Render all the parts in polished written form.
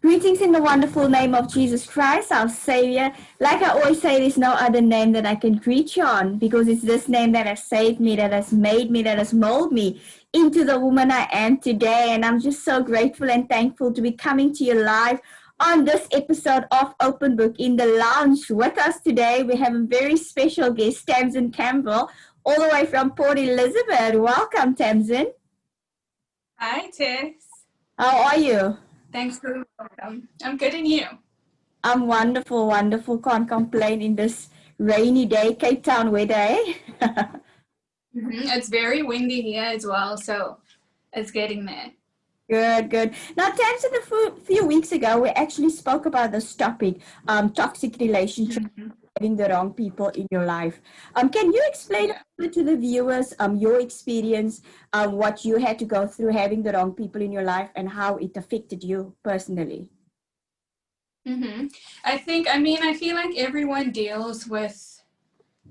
Greetings in the wonderful name of Jesus Christ, our Savior. Like I always say, there's no other name that I can greet you on because it's this name that has saved me, that has made me, that has molded me into the woman I am today. And I'm just so grateful and thankful to be coming to you live on this episode of Open Book. In the lounge with us today, we have a very special guest, Tamzyn Campbell, all the way from Port Elizabeth. Welcome, Tamzyn. Hi, Tess. How are you? Thanks for the welcome. I'm good, and you? I'm wonderful, wonderful. Can't complain in this rainy day, Cape Town weather, eh? It's very windy here as well, so it's getting there. Good, good. Now, Tamzyn, a few weeks ago, we actually spoke about this topic, toxic relationships, having the wrong people in your life. Can you explain a bit to the viewers your experience, what you had to go through having the wrong people in your life and how it affected you personally? I feel like everyone deals with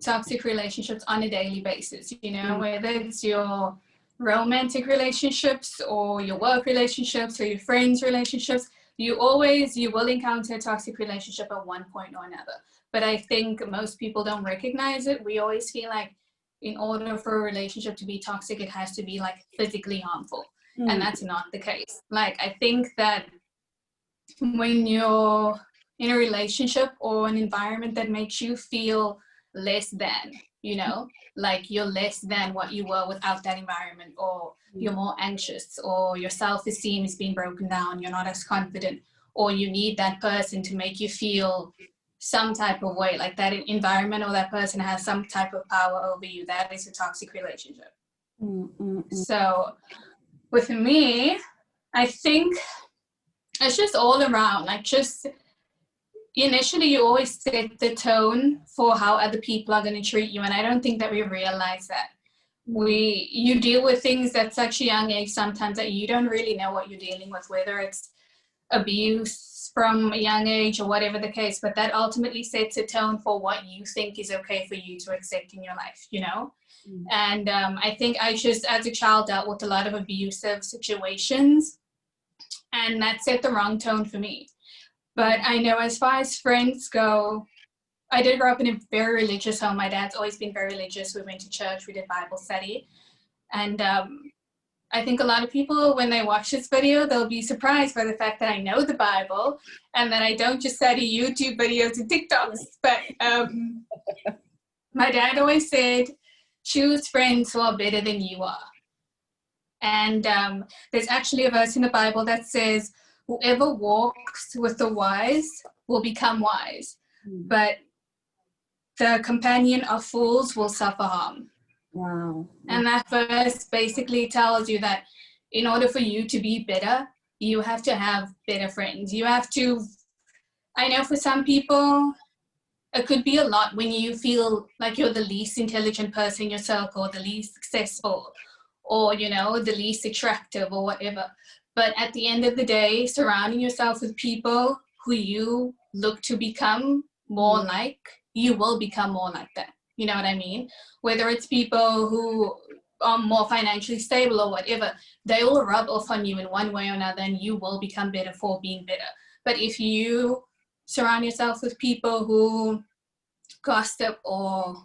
toxic relationships on a daily basis, whether it's your romantic relationships or your work relationships or your friends relationships, you will encounter a toxic relationship at one point or another. But I think most people don't recognize it. We always feel like in order for a relationship to be toxic, it has to be like physically harmful. And that's not the case. Like, I think that when you're in a relationship or an environment that makes you feel less than, like you're less than what you were without that environment, or you're more anxious, or your self-esteem is being broken down, you're not as confident, or you need that person to make you feel some type of way, like that environment or that person has some type of power over you, that is a toxic relationship. So with me, I think it's just all around, like just initially you always set the tone for how other people are going to treat you, and I don't think that we realize that. You deal with things at such a young age sometimes that you don't really know what you're dealing with, whether it's abuse from a young age or whatever the case, but that ultimately sets a tone for what you think is okay for you to accept in your life, And I think I just, as a child, dealt with a lot of abusive situations, and that set the wrong tone for me. But I know as far as friends go, I did grow up in a very religious home. My dad's always been very religious. We went to church, we did Bible study. And I think a lot of people, when they watch this video, they'll be surprised by the fact that I know the Bible and that I don't just study YouTube videos and TikToks. But my dad always said, choose friends who are better than you are. And there's actually a verse in the Bible that says, whoever walks with the wise will become wise, but the companion of fools will suffer harm. Wow. And that verse basically tells you that in order for you to be better, you have to have better friends. You have to, I know for some people, it could be a lot when you feel like you're the least intelligent person in your circle, the least successful, or, the least attractive or whatever. But at the end of the day, surrounding yourself with people who you look to become more like, you will become more like that. You know what I mean? Whether it's people who are more financially stable or whatever, they will rub off on you in one way or another, and you will become better for being better. But if you surround yourself with people who gossip or,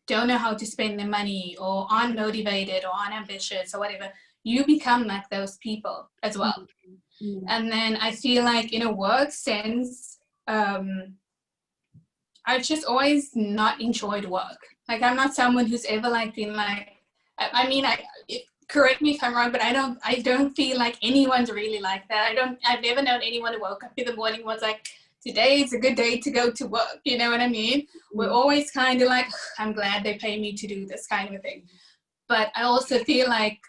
don't know how to spend their money or aren't motivated or aren't ambitious or whatever, you become like those people as well. And then I feel like in a work sense, I've just always not enjoyed work. Like, I'm not someone who's ever been correct me if I'm wrong, but I don't feel like anyone's really like that. I've never known anyone who woke up in the morning and was like, today is a good day to go to work. You know what I mean? We're always kind of like, I'm glad they pay me to do this kind of a thing. But I also feel like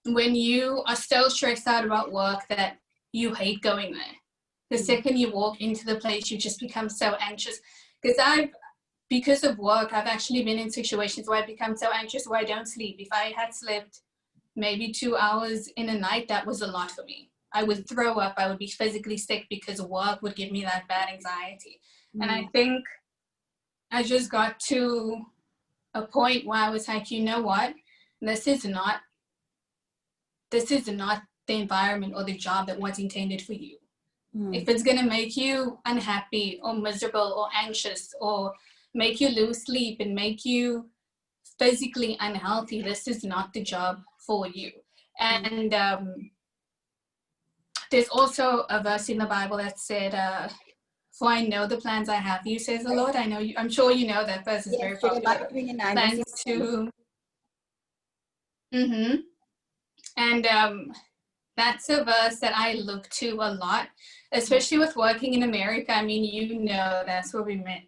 when you are so stressed out about work that you hate going there, the second you walk into the place, you just become so anxious. Because of work, I've actually been in situations where I become so anxious where I don't sleep. If I had slept maybe 2 hours in a night, that was a lot for me. I would throw up, I would be physically sick because work would give me that bad anxiety. And I think I just got to a point where I was like, you know what? This is not the environment or the job that was intended for you. If it's going to make you unhappy or miserable or anxious or make you lose sleep and make you physically unhealthy, this is not the job for you. And there's also a verse in the Bible that said, for I know the plans I have for you, says the Lord. I'm sure you know that verse is very popular. Plans to, and that's a verse that I look to a lot, especially with working in America. I mean, you know, that's where we met.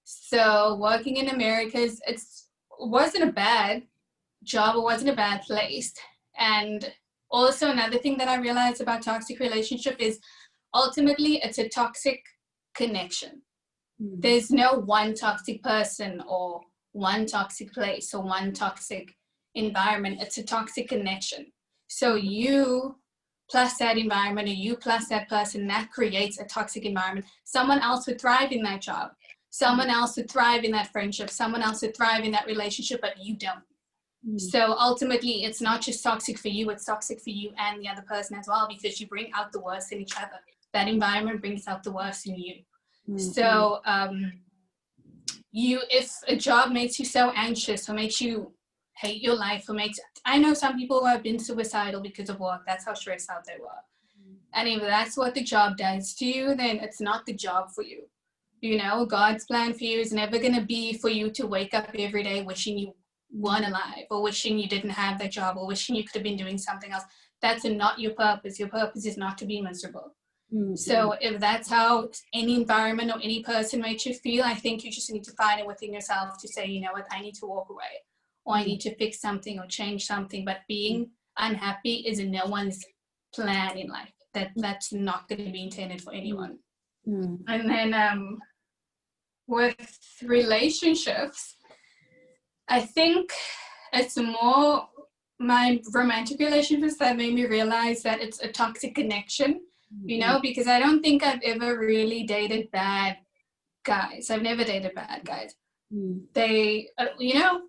So working in America, it wasn't a bad job, it wasn't a bad place. And also another thing that I realized about toxic relationship is ultimately it's a toxic connection. There's no one toxic person or one toxic place or one toxic environment. It's a toxic connection. So you plus that environment, or you plus that person, that creates a toxic environment. Someone else would thrive in that job. Someone else would thrive in that friendship. Someone else would thrive in that relationship, but you don't. So ultimately, it's not just toxic for you, it's toxic for you and the other person as well, because you bring out the worst in each other. That environment brings out the worst in you. So if a job makes you so anxious or makes you hate your life, or I know some people who have been suicidal because of work. That's how stressed out they were. And if that's what the job does to you, then it's not the job for you. You know, God's plan for you is never going to be for you to wake up every day wishing you weren't alive, or wishing you didn't have that job, or wishing you could have been doing something else. That's not your purpose. Your purpose is not to be miserable. So if that's how any environment or any person makes you feel, I think you just need to find it within yourself to say, you know what, I need to walk away, or I need to fix something or change something. But being unhappy is no one's plan in life. That's not going to be intended for anyone. And then with relationships, I think it's more my romantic relationships that made me realize that it's a toxic connection, you know, because I don't think I've ever really dated bad guys. I've never dated bad guys. They, you know,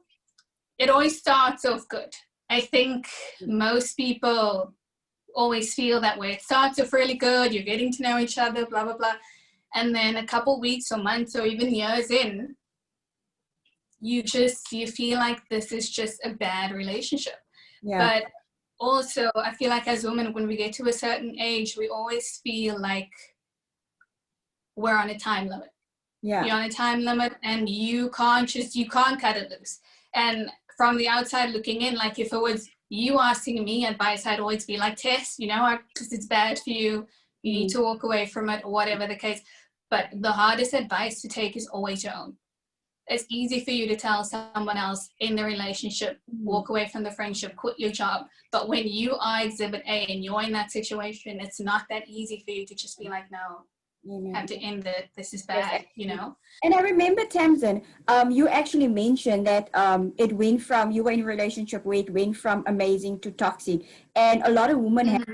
it always starts off good. I think most people always feel that way. It starts off really good. You're getting to know each other, blah, blah, blah. And then a couple weeks or months or even years in, you feel like this is just a bad relationship. But also I feel like as women, when we get to a certain age, we always feel like we're on a time limit. You're on a time limit and you can't cut it loose. And from the outside looking in, like if it was you asking me advice, I'd always be like, Tess, you know, because it's bad for you, you need to walk away from it, or whatever the case. But the hardest advice to take is always your own. It's easy for you to tell someone else in the relationship, walk away from the friendship, quit your job. But when you are exhibit A and you're in that situation, it's not that easy for you to just be like, no, have to end it. This is bad, you know? And I remember, Tamzyn, you actually mentioned that it went from, you were in a relationship where it went from amazing to toxic. And a lot of women have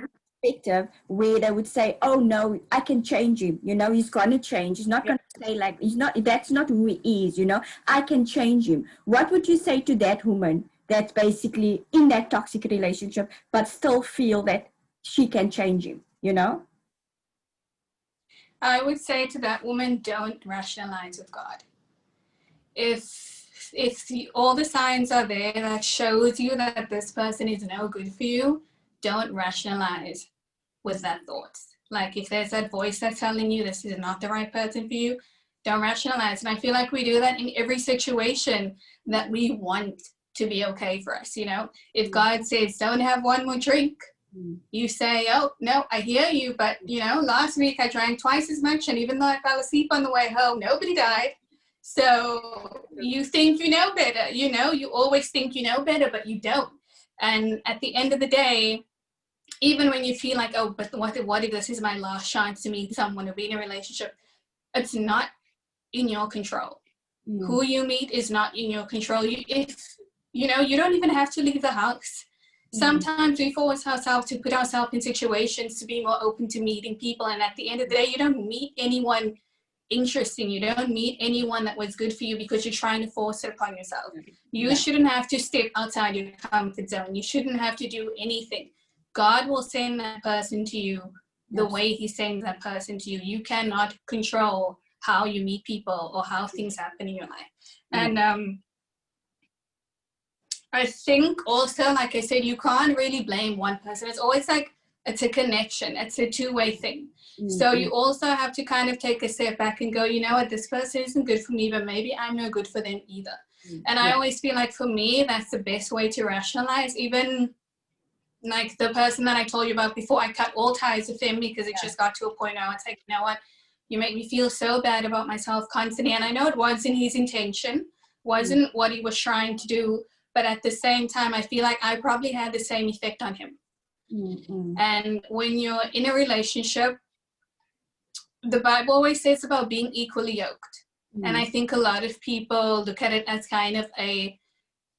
perspective where they would say, oh no, I can change him, you know, he's gonna change, he's not gonna stay like, that's not who he is, you know, I can change him. What would you say to that woman that's basically in that toxic relationship but still feel that she can change him, you know? I would say to that woman, don't rationalize with God. If all the signs are there that shows you that this person is no good for you, don't rationalize with that thought. Like if there's that voice that's telling you this is not the right person for you, don't rationalize. And I feel like we do that in every situation that we want to be okay for us, you know? If God says, don't have one more drink, you say, oh, no, I hear you, but, you know, last week I drank twice as much, and even though I fell asleep on the way home, nobody died. So you think you know better, you know, you always think you know better, but you don't. And at the end of the day, even when you feel like, oh, but what if this is my last chance to meet someone or be in a relationship, it's not in your control. Who you meet is not in your control. You don't even have to leave the house. Sometimes we force ourselves to put ourselves in situations to be more open to meeting people, and at the end of the day, you don't meet anyone interesting. You don't meet anyone that was good for you because you're trying to force it upon yourself. You shouldn't have to step outside your comfort zone. You shouldn't have to do anything. God will send that person to you the Yes. way he sends that person to you. You cannot control how you meet people or how things happen in your life. And I think also, like I said, you can't really blame one person. It's always like, it's a connection. It's a two-way thing. So you also have to kind of take a step back and go, you know what, this person isn't good for me, but maybe I'm no good for them either. And I always feel like for me, that's the best way to rationalize. Even like the person that I told you about before, I cut all ties with him because it just got to a point where I was like, you know what, you make me feel so bad about myself constantly. And I know it wasn't his intention, wasn't what he was trying to do. But at the same time, I feel like I probably had the same effect on him. And when you're in a relationship, the Bible always says about being equally yoked. And I think a lot of people look at it as kind of a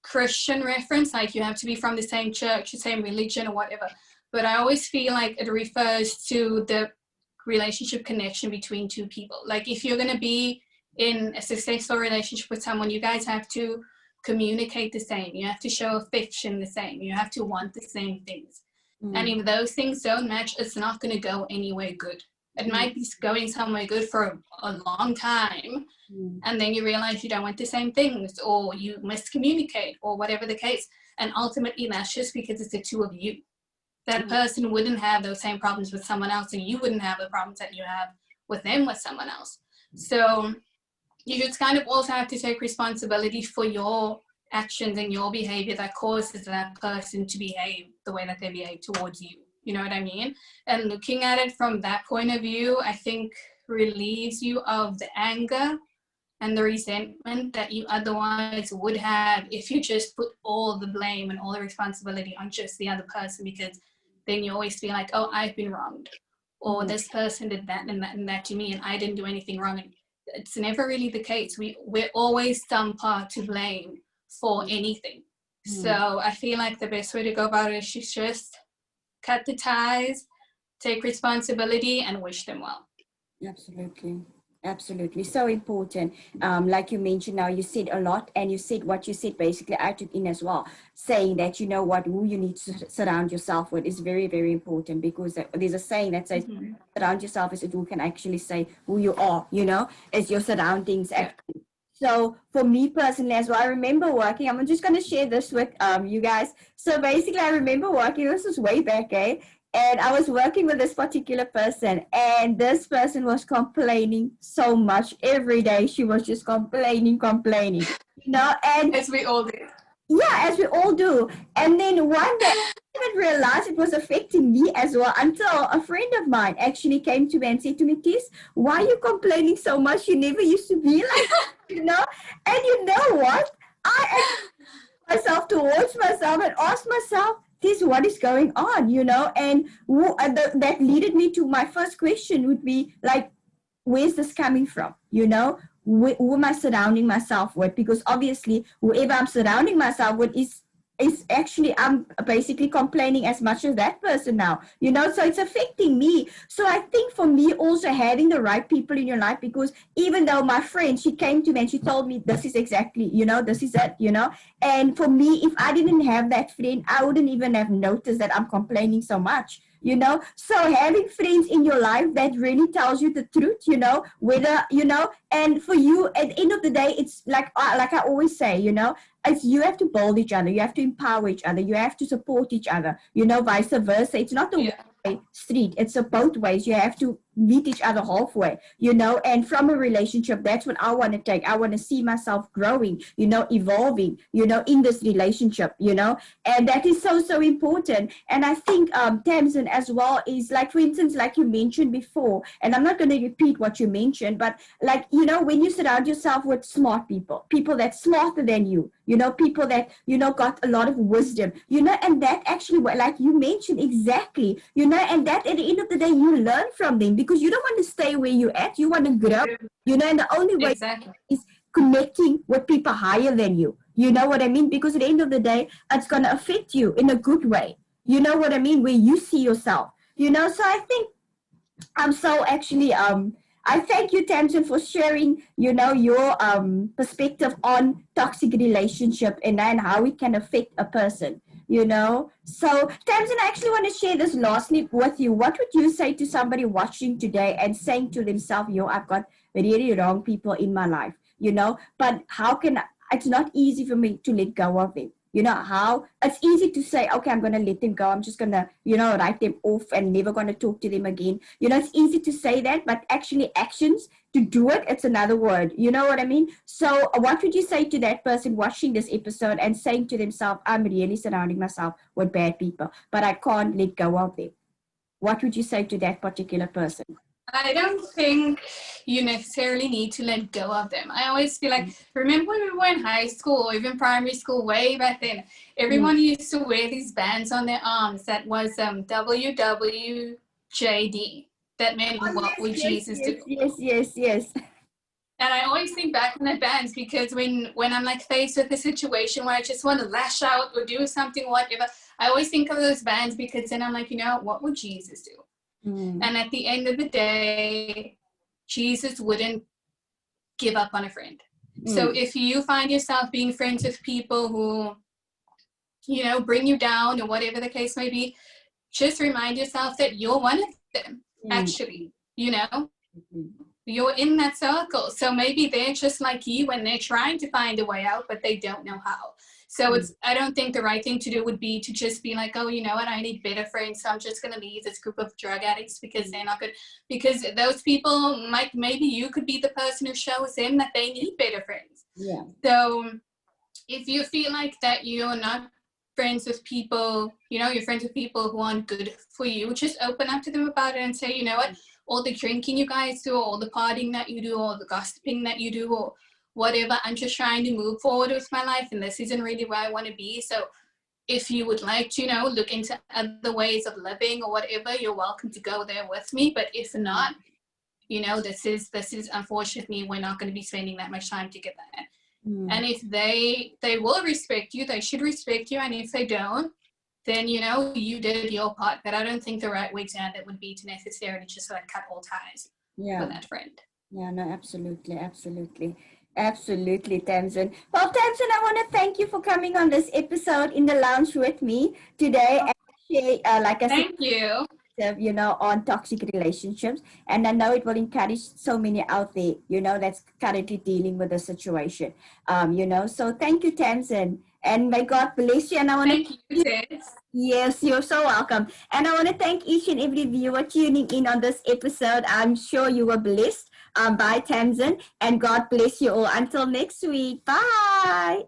Christian reference, like you have to be from the same church, the same religion or whatever. But I always feel like it refers to the relationship connection between two people. Like if you're going to be in a successful relationship with someone, you guys have to communicate the same. You have to show affection the same. You have to want the same things. And if those things don't match, it's not going to go anywhere good. It might be going somewhere good for a long time, and then you realize you don't want the same things, or you miscommunicate, or whatever the case. And ultimately, that's just because it's the two of you. That person wouldn't have those same problems with someone else, and you wouldn't have the problems that you have with them with someone else. So you just kind of also have to take responsibility for your actions and your behavior that causes that person to behave the way that they behave towards you. You know what I mean? And looking at it from that point of view, I think relieves you of the anger and the resentment that you otherwise would have if you just put all the blame and all the responsibility on just the other person, because then you always feel like, oh, I've been wronged, or this person did that and that and that to me, and I didn't do anything wrong. And it's never really the case. We're always some part to blame for anything. So I feel like the best way to go about it is just cut the ties, take responsibility, and wish them well. Absolutely. So important. Like you mentioned now, you said a lot, and you said what you said, basically, I took in as well, saying that, you know what, who you need to surround yourself with is very, very important, because there's a saying that says, surround yourself with who can actually say who you are, you know, as your surroundings. Actually. So for me personally as well, I remember working, I'm just going to share this with you guys. So basically, I remember working, this was way back, and I was working with this particular person, and this person was complaining so much every day. She was just complaining, you know, and as we all do. Yeah, as we all do. And then one day, I didn't realize it was affecting me as well, until a friend of mine actually came to me and said to me, Tis, why are you complaining so much? You never used to be like that, you know? And you know what? I myself towards myself and asked myself, this what is going on, you know? And that led me to my first question would be like, where's this coming from, you know? Who am I surrounding myself with? Because obviously whoever I'm surrounding myself with is actually, I'm basically complaining as much as that person now, you know, so it's affecting me. So I think for me also having the right people in your life, because even though my friend, she came to me and she told me this is exactly, you know, this is it, you know, and for me, if I didn't have that friend, I wouldn't even have noticed that I'm complaining so much, you know. So having friends in your life that really tells you the truth, you know, whether, you know, and for you at the end of the day, it's like I always say, you know, it's, you have to build each other, you have to empower each other, you have to support each other, you know, vice versa. It's not a one-way street, it's a both ways. You have to meet each other halfway, you know. And from a relationship, that's what I want to take. I want to see myself growing, you know, evolving, you know, in this relationship, you know, and that is so important. And I think Tamzyn as well is like, for instance, like you mentioned before, and I'm not going to repeat what you mentioned, but like, you know, when you surround yourself with smart people, people that's smarter than you know, people that, you know, got a lot of wisdom, you know, and that actually, like you mentioned exactly, you know, and that at the end of the day, you learn from them, because you don't want to stay where you're at, you want to grow, you know, and the only way is connecting with people higher than you know what I mean? Because at the end of the day, it's going to affect you in a good way, you know what I mean, where you see yourself, you know. So I think I'm so actually I thank you, Tamzyn, for sharing, you know, your perspective on toxic relationship and how it can affect a person. you know. So Tamzyn, I actually want to share this lastly with you. What would you say to somebody watching today and saying to themselves, yo, I've got really wrong people in my life, you know, but how can I, it's not easy for me to let go of them. You know how it's easy to say, okay, I'm going to let them go. I'm just going to, you know, write them off and never going to talk to them again. You know, it's easy to say that, but actually actions to do it, it's another word. You know what I mean? So what would you say to that person watching this episode and saying to themselves, I'm really surrounding myself with bad people, but I can't let go of them? What would you say to that particular person? I don't think you necessarily need to let go of them. I always feel like, remember when we were in high school or even primary school way back then, everyone used to wear these bands on their arms that was WWJD. That meant, Oh, what would Jesus do? yes. And I always think back on the bands because when I'm like faced with a situation where I just want to lash out or do something, whatever, I always think of those bands because then I'm like, you know, what would Jesus do? And at the end of the day, Jesus wouldn't give up on a friend. So if you find yourself being friends with people who, you know, bring you down or whatever the case may be, just remind yourself that you're one of them, actually, you know? You're in that circle. So maybe they're just like you and they're trying to find a way out, but they don't know how. So I don't think the right thing to do would be to just be like, oh, you know what, I need better friends, so I'm just going to leave this group of drug addicts because they're not good. Because those people maybe you could be the person who shows them that they need better friends. Yeah. So if you feel like that you're not friends with people, you know, you're friends with people who aren't good for you, just open up to them about it and say, you know what, all the drinking you guys do, all the partying that you do, all the gossiping that you do, or whatever, I'm just trying to move forward with my life and this isn't really where I want to be. So if you would like to, you know, look into other ways of living or whatever, you're welcome to go there with me. But if not, you know, this is unfortunately, we're not going to be spending that much time together. And if they will respect you, they should respect you. And if they don't, then, you know, you did your part. But I don't think the right way to end it would be to necessarily just like cut all ties with that friend. Yeah, no, absolutely, Tamzyn. Well, Tamzyn, I want to thank you for coming on this episode in the lounge with me today and share, like I said, Thank you. You know, on toxic relationships. And I know it will encourage so many out there, you know, that's currently dealing with the situation. You know, so thank you, Tamzyn. And may God bless you. And I want to thank you, Tess. Yes, you're so welcome. And I want to thank each and every viewer tuning in on this episode. I'm sure you were blessed by Tamzyn. And God bless you all. Until next week. Bye.